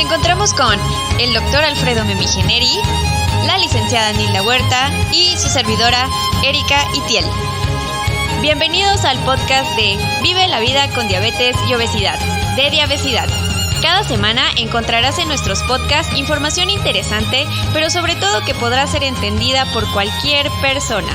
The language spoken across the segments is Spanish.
encontramos con el doctor Alfredo Memigeneri, la licenciada Nilda Huerta y su servidora Erika Itiel. Bienvenidos al podcast de Vive la vida con diabetes y obesidad, de Diabesidad. Cada semana encontrarás en nuestros podcasts información interesante, pero sobre todo que podrá ser entendida por cualquier persona.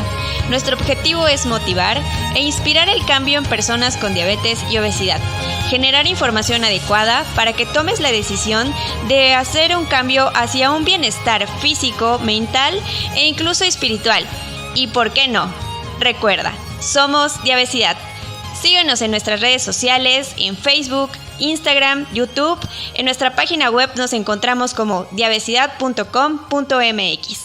Nuestro objetivo es motivar e inspirar el cambio en personas con diabetes y obesidad. Generar información adecuada para que tomes la decisión de hacer un cambio hacia un bienestar físico, mental e incluso espiritual. ¿Y por qué no? Recuerda, somos Diabesidad. Síguenos en nuestras redes sociales, en Facebook, Instagram, YouTube. En nuestra página web nos encontramos como diabesidad.com.mx.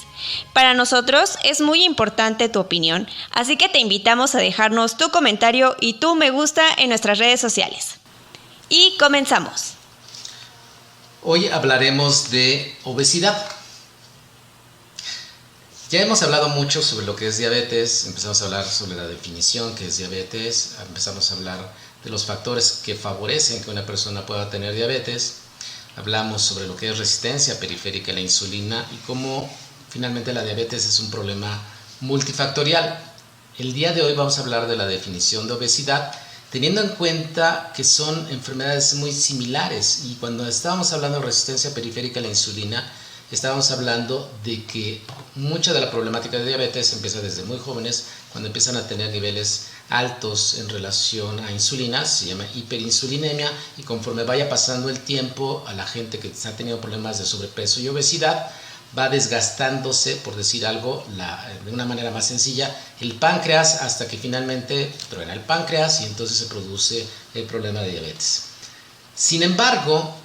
Para nosotros es muy importante tu opinión, así que te invitamos a dejarnos tu comentario y tu me gusta en nuestras redes sociales. Y comenzamos. Hoy hablaremos de obesidad. Ya hemos hablado mucho sobre lo que es diabetes, empezamos a hablar sobre la definición que es diabetes, empezamos a hablar de los factores que favorecen que una persona pueda tener diabetes, hablamos sobre lo que es resistencia periférica a la insulina y cómo finalmente la diabetes es un problema multifactorial. El día de hoy vamos a hablar de la definición de obesidad, teniendo en cuenta que son enfermedades muy similares, y cuando estábamos hablando de resistencia periférica a la insulina, estábamos hablando de que mucha de la problemática de diabetes empieza desde muy jóvenes, cuando empiezan a tener niveles altos en relación a insulina, se llama hiperinsulinemia, y conforme vaya pasando el tiempo, a la gente que está teniendo problemas de sobrepeso y obesidad, va desgastándose, por decir algo, de una manera más sencilla, el páncreas, hasta que finalmente truena el páncreas y entonces se produce el problema de diabetes. Sin embargo,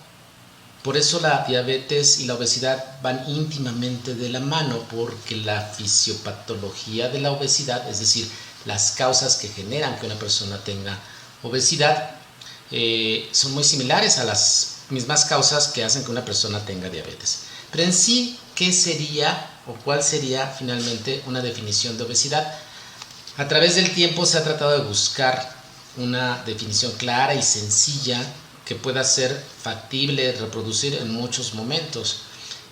por eso la diabetes y la obesidad van íntimamente de la mano, porque la fisiopatología de la obesidad, es decir, las causas que generan que una persona tenga obesidad, son muy similares a las mismas causas que hacen que una persona tenga diabetes. Pero en sí, ¿qué sería o cuál sería finalmente una definición de obesidad? A través del tiempo se ha tratado de buscar una definición clara y sencilla que pueda ser factible de reproducir en muchos momentos.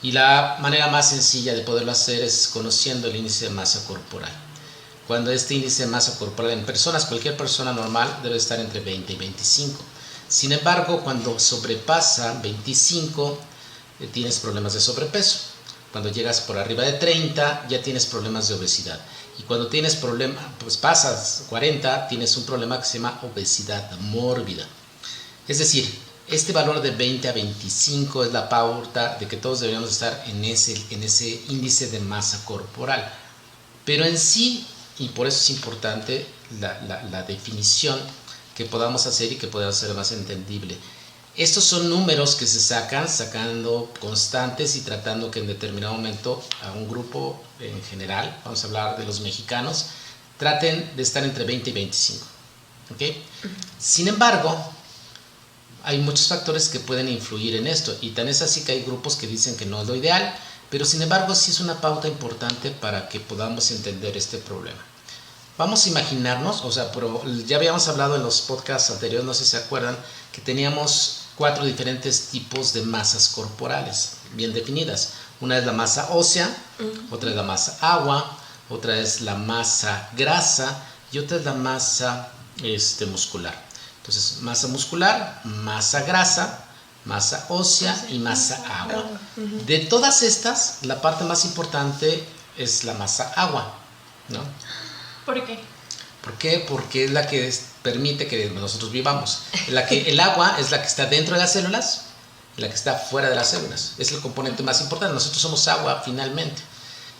Y la manera más sencilla de poderlo hacer es conociendo el índice de masa corporal. Cuando este índice de masa corporal en personas, cualquier persona normal, debe estar entre 20 y 25. Sin embargo, cuando sobrepasa 25, tienes problemas de sobrepeso. Cuando llegas por arriba de 30, ya tienes problemas de obesidad. Y cuando tienes problemas, pues pasas 40, tienes un problema que se llama obesidad mórbida. Es decir, este valor de 20 a 25 es la pauta de que todos deberíamos estar en ese índice de masa corporal. Pero en sí, y por eso es importante la definición que podamos hacer y que pueda ser más entendible. Estos son números que se sacando constantes y tratando que en determinado momento a un grupo en general, vamos a hablar de los mexicanos, traten de estar entre 20 y 25. ¿Okay? Sin embargo, hay muchos factores que pueden influir en esto, y tan es así que hay grupos que dicen que no es lo ideal, pero sin embargo sí es una pauta importante para que podamos entender este problema. Vamos a imaginarnos, ya habíamos hablado en los podcasts anteriores, no sé si se acuerdan, que teníamos 4 diferentes tipos de masas corporales bien definidas. Una es la masa ósea, otra es la masa agua, otra es la masa grasa y otra es la masa muscular. Entonces, masa muscular, masa grasa, masa ósea y masa agua. De todas estas, la parte más importante es la masa agua, ¿no? ¿Por qué? ¿Por qué? Porque es la que permite que nosotros vivamos. El agua es la que está dentro de las células y la que está fuera de las células. Es el componente más importante. Nosotros somos agua finalmente.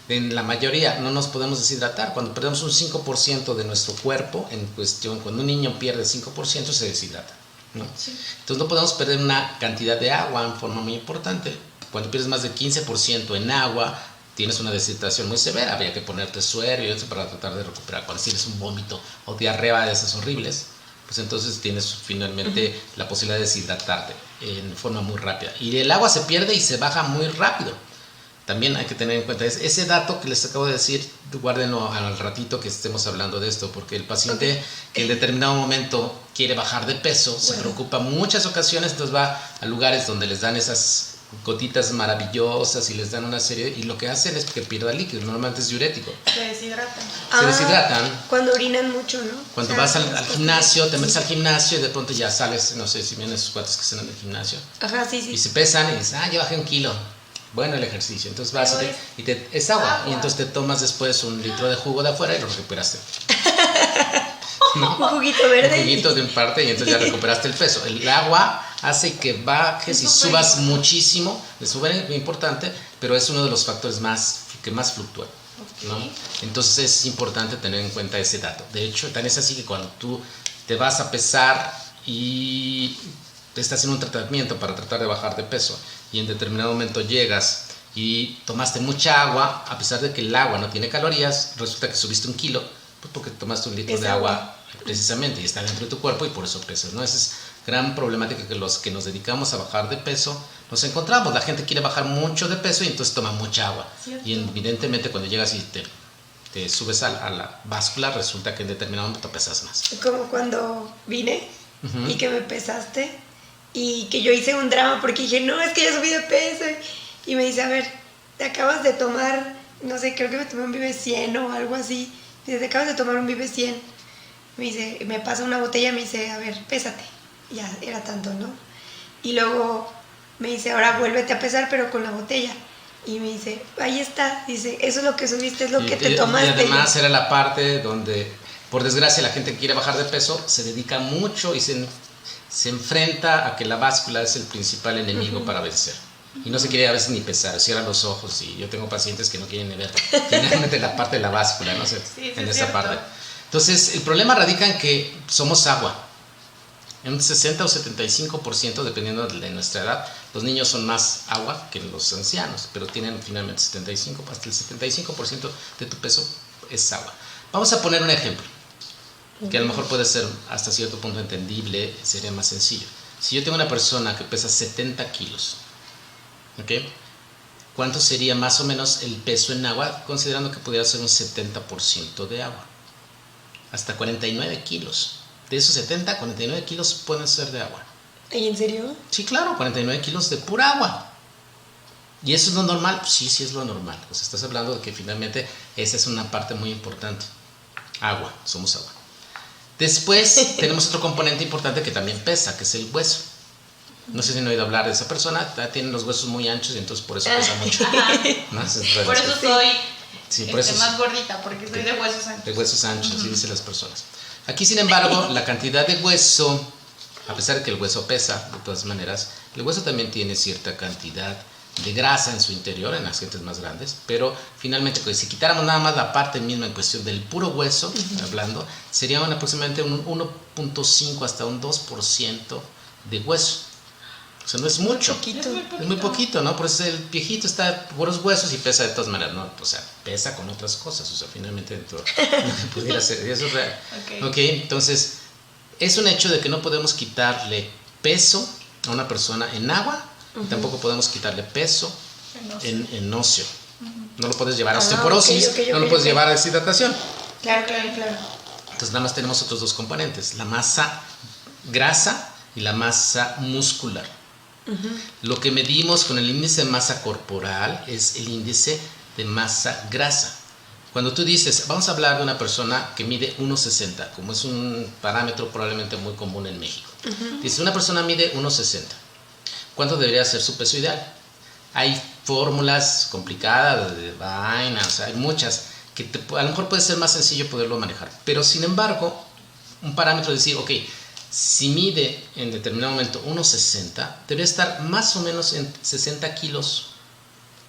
En la mayoría no nos podemos deshidratar. Cuando perdemos un 5% de nuestro cuerpo, en cuestión, cuando un niño pierde 5% se deshidrata, ¿no? Sí. Entonces no podemos perder una cantidad de agua en forma muy importante. Cuando pierdes más del 15% en agua, tienes una deshidratación muy severa, habría que ponerte suero y eso para tratar de recuperar. Cuando tienes un vómito o diarrea de esas horribles, pues entonces tienes finalmente la posibilidad de deshidratarte en forma muy rápida. Y el agua se pierde y se baja muy rápido. También hay que tener en cuenta ese dato que les acabo de decir, guárdenlo al ratito que estemos hablando de esto, porque el paciente que en determinado momento quiere bajar de peso, se preocupa muchas ocasiones, entonces va a lugares donde les dan esas gotitas maravillosas y les dan una serie, y lo que hacen es que pierdan líquido, normalmente es diurético. Se deshidratan. Se deshidratan. Cuando orinan mucho, ¿no? Cuando vas al gimnasio, te metes al gimnasio y de pronto ya sales, no sé si vienen esos cuates que están en el gimnasio. Ajá, sí. Y se pesan y dices, ya bajé 1 kilo. Bueno, el ejercicio. Entonces vas es agua. Y entonces te tomas después 1 litro de jugo de afuera y lo recuperaste. ¿No? Un juguito verde. Un juguito de un parte y entonces ya recuperaste el peso. El agua hace que bajes y subas muchísimo. Es súper importante, pero es uno de los factores que más fluctúan. ¿No? Entonces es importante tener en cuenta ese dato. De hecho, tan es así que cuando tú te vas a pesar y te estás haciendo un tratamiento para tratar de bajar de peso y en determinado momento llegas y tomaste mucha agua, a pesar de que el agua no tiene calorías, resulta que subiste 1 kilo, pues porque tomaste 1 litro de agua precisamente y está dentro de tu cuerpo y por eso pesas, ¿no? Esa es gran problemática que los que nos dedicamos a bajar de peso nos encontramos. La gente quiere bajar mucho de peso y entonces toma mucha agua. ¿Cierto? Y evidentemente cuando llegas y te subes a la báscula, resulta que en determinado momento pesas más. Como cuando vine y que me pesaste y que yo hice un drama porque dije, no, es que ya subí de peso. Y me dice, a ver, te acabas de tomar, no sé, creo que me tomé un Vive 100 o algo así. Dice, te acabas de tomar un Vive 100. Me dice, me pasa una botella, me dice, a ver, pésate. Ya, era tanto, ¿no? Y luego me dice, ahora vuélvete a pesar, pero con la botella. Y me dice, ahí está. Dice, eso es lo que subiste, es lo que te tomaste. Y además era la parte donde, por desgracia, la gente que quiere bajar de peso se dedica mucho y se enfrenta a que la báscula es el principal enemigo para vencer. Y no se quiere a veces ni pesar, cierran los ojos y yo tengo pacientes que no quieren ni ver finalmente la parte de la báscula, ¿no? En esa parte. Entonces, el problema radica en que somos agua. En un 60 o 75%, dependiendo de nuestra edad, los niños son más agua que los ancianos, pero tienen finalmente hasta el 75% de tu peso es agua. Vamos a poner un ejemplo, que a lo mejor puede ser hasta cierto punto entendible, sería más sencillo. Si yo tengo una persona que pesa 70 kilos, ¿ok? ¿Cuánto sería más o menos el peso en agua, considerando que pudiera ser un 70% de agua? Hasta 49 kilos. De esos 70, 49 kilos pueden ser de agua. ¿Y en serio? Sí, claro, 49 kilos de pura agua. ¿Y eso es lo normal? Pues sí, sí es lo normal. O sea, estás hablando de que finalmente esa es una parte muy importante. Agua, somos agua. Después tenemos otro componente importante que también pesa, que es el hueso. No sé si han oído hablar de esa persona, tienen los huesos muy anchos y entonces por eso pesa mucho. ¿No? Por eso soy por eso más gordita, porque soy de huesos anchos. De huesos anchos, así dicen las personas. Aquí, sin embargo, la cantidad de hueso, a pesar de que el hueso pesa, de todas maneras, el hueso también tiene cierta cantidad de grasa en su interior, en las gentes más grandes, pero finalmente, pues, si quitáramos nada más la parte misma en cuestión del puro hueso, hablando, sería aproximadamente un 1.5 hasta un 2% de hueso. O sea, no es mucho. Es muy poquito, ¿no? Por eso el viejito está puros huesos y pesa de todas maneras, ¿no? O sea, pesa con otras cosas, o sea, finalmente dentro lo que pudiera ser, eso es real. Okay, entonces, es un hecho de que no podemos quitarle peso a una persona en agua, tampoco podemos quitarle peso en óseo. No lo puedes llevar a osteoporosis, no lo puedes llevar a deshidratación. Claro. Entonces, nada más tenemos otros dos componentes, la masa grasa y la masa muscular. Lo que medimos con el índice de masa corporal es el índice de masa grasa. Cuando tú dices, vamos a hablar de una persona que mide 1,60, como es un parámetro probablemente muy común en México. Dices, una persona mide 1,60. ¿Cuánto debería ser su peso ideal? Hay fórmulas complicadas de vaina, o sea, hay muchas que a lo mejor puede ser más sencillo poderlo manejar. Pero sin embargo, un parámetro es decir, ok, si mide en determinado momento 1,60, debería estar más o menos en 60 kilos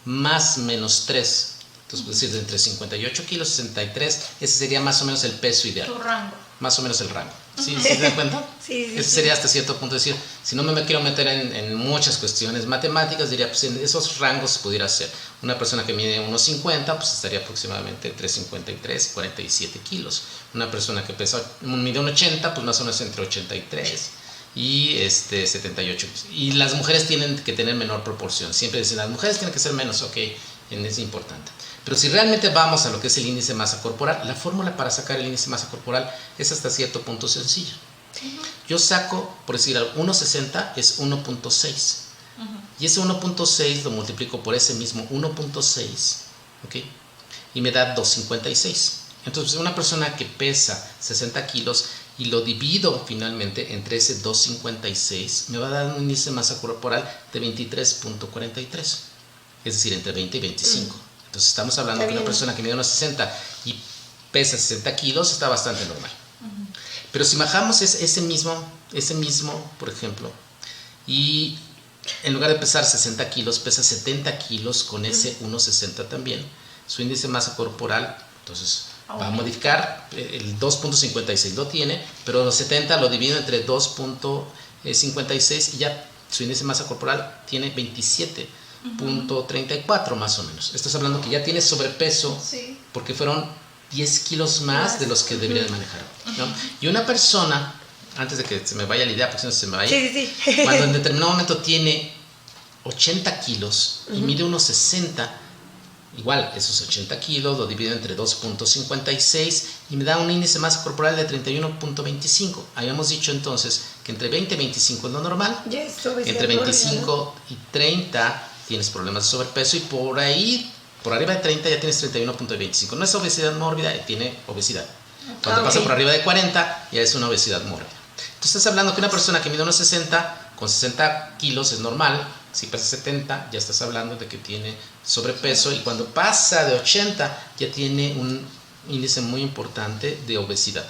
más menos 3. Entonces, es decir, entre 58 kilos y 63, ese sería más o menos el peso ideal. Tu rango. Más o menos el rango. ¿Sí se dan cuenta? Sí. Ese sería hasta cierto punto decir, si no me quiero meter en muchas cuestiones matemáticas, diría, pues en esos rangos pudiera ser. Una persona que mide 1,50, pues estaría aproximadamente entre 53 y 47 kilos. Una persona que mide 1,80, pues más o menos entre 83 y 78. Y las mujeres tienen que tener menor proporción. Siempre dicen, las mujeres tienen que ser menos, ok, es importante. Pero si realmente vamos a lo que es el índice de masa corporal, la fórmula para sacar el índice de masa corporal es hasta cierto punto sencilla. Yo saco, por decir algo, 1,60 es 1.6. Y ese 1.6 lo multiplico por ese mismo 1.6, ¿ok? Y me da 256. Entonces, una persona que pesa 60 kilos y lo divido finalmente entre ese 256, me va a dar un índice de masa corporal de 23.43. Es decir, entre 20 y 25. Entonces, estamos hablando de una persona que mide unos 60 y pesa 60 kilos, está bastante normal. Pero si bajamos ese mismo, por ejemplo, y en lugar de pesar 60 kilos, pesa 70 kilos con ese 1.60 también, su índice de masa corporal, entonces va a modificar, el 2.56 lo tiene, pero los 70 lo divido entre 2.56 y ya su índice de masa corporal tiene 27.34 más o menos. Estás hablando que ya tiene sobrepeso, Sí. porque fueron 10 kilos más de los que debería de manejar, ¿no? Y una persona, antes de que se me vaya la idea, porque si no se me vaya, Sí. cuando en determinado momento tiene 80 kilos y mide unos 60, igual esos 80 kilos lo divido entre 2.56 y me da un índice de masa corporal de 31.25. Habíamos dicho entonces que entre 20 y 25 es lo normal, Ya es obesidad entre mórbida, 25 y 30 tienes problemas de sobrepeso y por ahí, por arriba de 30 ya tienes 31.25. No es obesidad mórbida, tiene obesidad. Cuando pasa por arriba de 40 ya es una obesidad mórbida. Entonces estás hablando que una persona que mide unos 60 con 60 kilos es normal. Si pesa 70 ya estás hablando de que tiene sobrepeso, y cuando pasa de 80 ya tiene un índice muy importante de obesidad.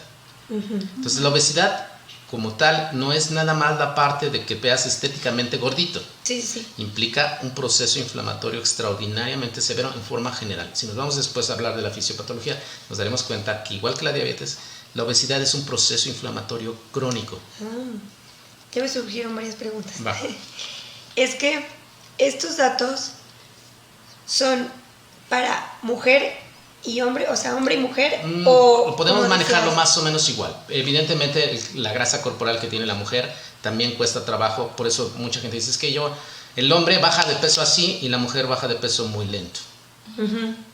Entonces la obesidad como tal no es nada más la parte de que veas estéticamente gordito. Sí. Implica un proceso inflamatorio extraordinariamente severo en forma general. Si nos vamos después a hablar de la fisiopatología, nos daremos cuenta que igual que la diabetes, la obesidad es un proceso inflamatorio crónico. Ya me surgieron varias preguntas. Va. Es que estos datos son para mujer y hombre, o sea, hombre y mujer, o podemos manejarlo decías? más o menos igual. Evidentemente la grasa corporal que tiene la mujer también cuesta trabajo, por eso mucha gente dice, es que el hombre baja de peso así y la mujer baja de peso muy lento.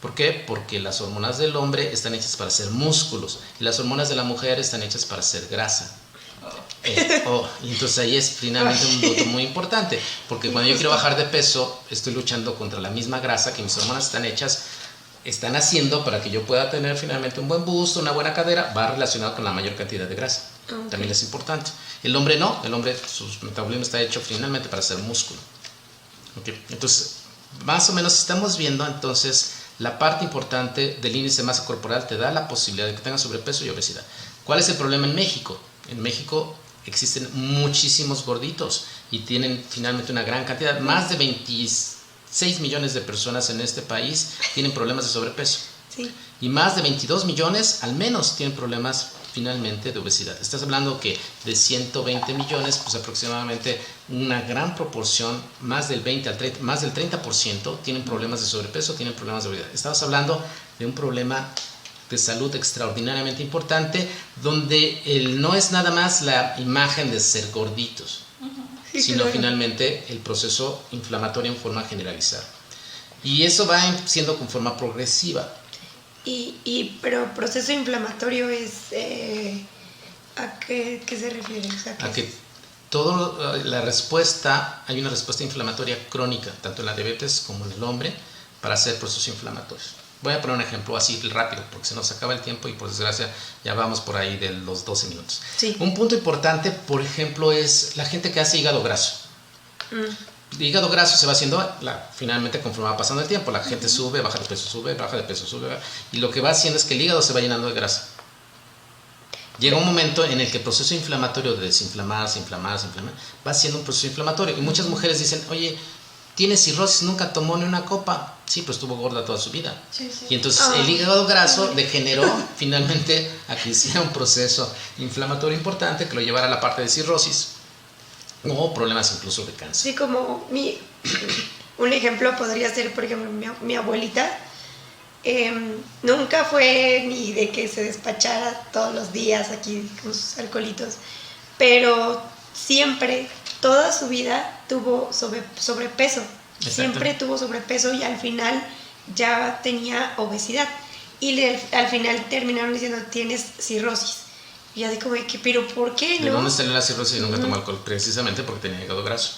¿Por qué? Porque las hormonas del hombre están hechas para hacer músculos y las hormonas de la mujer están hechas para hacer grasa. Y entonces ahí es finalmente un punto muy importante, porque cuando yo quiero bajar de peso estoy luchando contra la misma grasa que mis hormonas están haciendo para que yo pueda tener finalmente un buen busto, una buena cadera. Va relacionado con la mayor cantidad de grasa. También es importante. El hombre no, el hombre, su metabolismo está hecho finalmente para hacer músculo. Entonces, más o menos estamos viendo entonces la parte importante del índice de masa corporal te da la posibilidad de que tengas sobrepeso y obesidad. ¿Cuál es el problema en México? En México existen muchísimos gorditos y tienen finalmente una gran cantidad, más de 26 millones de personas en este país tienen problemas de sobrepeso. Sí. Y más de 22 millones al menos tienen problemas finalmente de obesidad. Estás hablando que de 120 millones, pues aproximadamente una gran proporción, más del 30% tienen problemas de sobrepeso, tienen problemas de obesidad. Estamos hablando de un problema de salud extraordinariamente importante, donde no es nada más la imagen de ser gorditos, sino finalmente el proceso inflamatorio en forma generalizada. Y eso va siendo con forma progresiva. Pero proceso inflamatorio es ¿a qué se refiere? O sea, A que hay una respuesta inflamatoria crónica, tanto en la diabetes como en el hombre, para hacer procesos inflamatorios. Voy a poner un ejemplo así rápido, porque se nos acaba el tiempo y por desgracia ya vamos por ahí de los 12 minutos. Sí. Un punto importante, por ejemplo, es la gente que hace hígado graso. El hígado graso se va haciendo finalmente conforme va pasando el tiempo. La gente sube, baja de peso, sube, baja de peso, sube, y lo que va haciendo es que el hígado se va llenando de grasa. Llega un momento en el que el proceso inflamatorio de desinflamarse, va siendo un proceso inflamatorio. Y muchas mujeres dicen, oye, tiene cirrosis, nunca tomó ni una copa. Sí, pero estuvo gorda toda su vida. Sí. Y entonces el hígado graso degeneró finalmente a que hiciera un proceso inflamatorio importante que lo llevara a la parte de cirrosis o problemas incluso de cáncer. Sí, como un ejemplo podría ser, por ejemplo, mi abuelita nunca fue ni de que se despachara todos los días aquí con sus alcoholitos, pero siempre, toda su vida tuvo sobrepeso. Exacto. Siempre tuvo sobrepeso y al final ya tenía obesidad. Y al final terminaron diciendo, tienes cirrosis. Y así como, pero ¿por qué ¿De no? dónde salió la cirrosis y nunca tomó alcohol? Precisamente porque tenía hígado graso.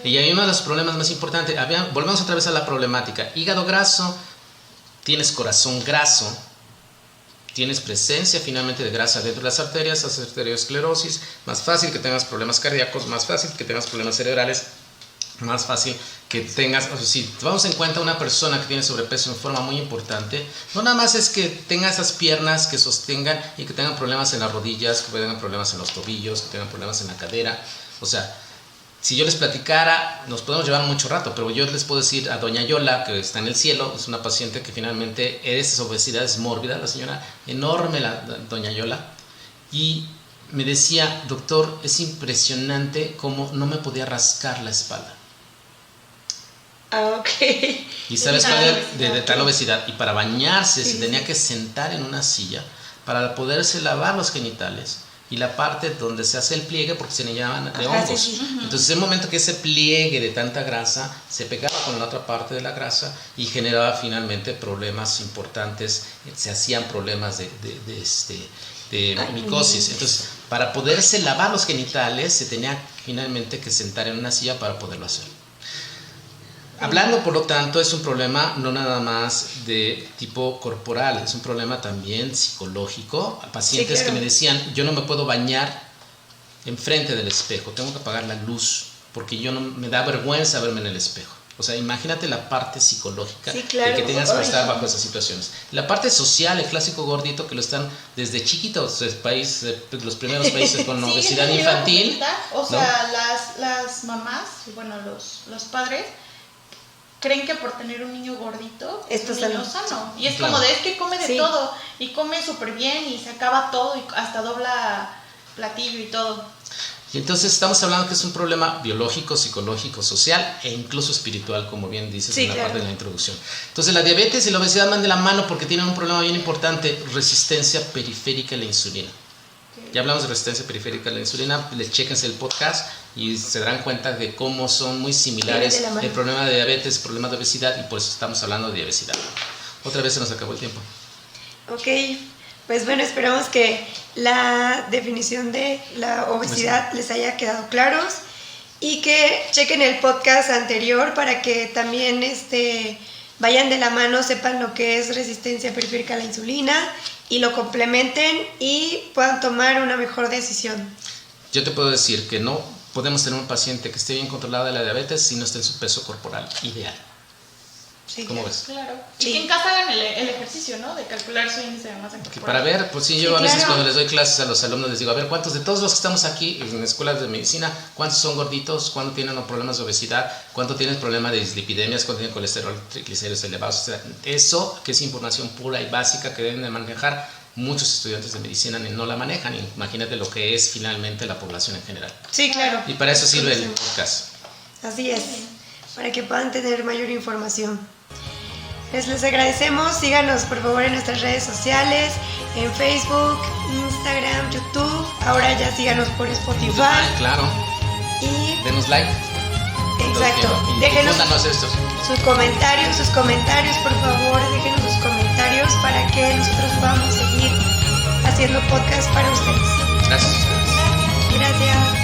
Y hay uno de los problemas más importantes. Volvemos otra vez a la problemática. Hígado graso, tienes corazón graso, tienes presencia finalmente de grasa dentro de las arterias, haces arteriosclerosis, más fácil que tengas problemas cardíacos, más fácil que tengas problemas cerebrales, más fácil que tengas, o sea, si tomamos en cuenta una persona que tiene sobrepeso en forma muy importante, no nada más es que tenga esas piernas que sostengan y que tengan problemas en las rodillas, que tengan problemas en los tobillos, que tengan problemas en la cadera, o sea, si yo les platicara, nos podemos llevar mucho rato, pero yo les puedo decir a doña Yola, que está en el cielo, es una paciente que finalmente esa obesidad es mórbida, la señora, enorme doña Yola, y me decía, doctor, es impresionante cómo no me podía rascar la espalda. Ah, ok. ¿Y sabes cuál es de tal obesidad? Y para bañarse se tenía que sentar en una silla para poderse lavar los genitales y la parte donde se hace el pliegue, porque se le llaman de hongos. Sí. Entonces, en el momento que ese pliegue de tanta grasa se pegaba con la otra parte de la grasa y generaba finalmente problemas importantes, se hacían problemas de micosis. Entonces, para poderse lavar los genitales se tenía finalmente que sentar en una silla para poderlo hacer. Hablando, por lo tanto, es un problema no nada más de tipo corporal, es un problema también psicológico. Pacientes que me decían, yo no me puedo bañar enfrente del espejo, tengo que apagar la luz porque me da vergüenza verme en el espejo. O sea, imagínate la parte psicológica de que tengas que estar bajo esas situaciones. La parte social, el clásico gordito que lo están desde chiquitos, los primeros países con obesidad infantil. O sea, las mamás, bueno, los padres creen que por tener un niño gordito es un niño sano. Y es como es que come de todo y come súper bien y se acaba todo y hasta dobla platillo y todo. Y entonces estamos hablando que es un problema biológico, psicológico, social e incluso espiritual, como bien dices en la parte de la introducción. Entonces la diabetes y la obesidad van de la mano porque tienen un problema bien importante, resistencia periférica a la insulina. Ya hablamos de resistencia periférica a la insulina, chéquense el podcast y se darán cuenta de cómo son muy similares el problema de diabetes, el problema de obesidad, y por eso estamos hablando de obesidad. Otra vez se nos acabó el tiempo. Ok, pues bueno, esperamos que la definición de la obesidad les haya quedado claros y que chequen el podcast anterior para que también vayan de la mano, sepan lo que es resistencia periférica a la insulina y lo complementen y puedan tomar una mejor decisión. Yo te puedo decir que no podemos tener un paciente que esté bien controlado de la diabetes si no está en su peso corporal ideal. Sí, ¿Cómo ves? Claro. Y que en casa hagan el ejercicio, ¿no? De calcular su índice de masa corporal. Para ver, pues sí, yo a veces cuando les doy clases a los alumnos les digo, a ver, ¿cuántos de todos los que estamos aquí en escuelas de medicina, cuántos son gorditos, cuántos tienen problemas de obesidad, cuántos tienen problemas de dislipidemias, cuántos tienen colesterol, triglicéridos elevados? O sea, eso que es información pura y básica que deben de manejar, muchos estudiantes de medicina no la manejan. Imagínate lo que es finalmente la población en general. Sí, claro. Y para eso sirve el podcast. Así es, para que puedan tener mayor información. Les agradecemos, síganos por favor en nuestras redes sociales, en Facebook, Instagram, YouTube, ahora ya síganos por Spotify. Claro. Y denos like. Exacto. Y déjenos esto. sus comentarios, por favor, déjenos sus comentarios para que nosotros podamos seguir haciendo podcast para ustedes. Gracias a ustedes. Gracias.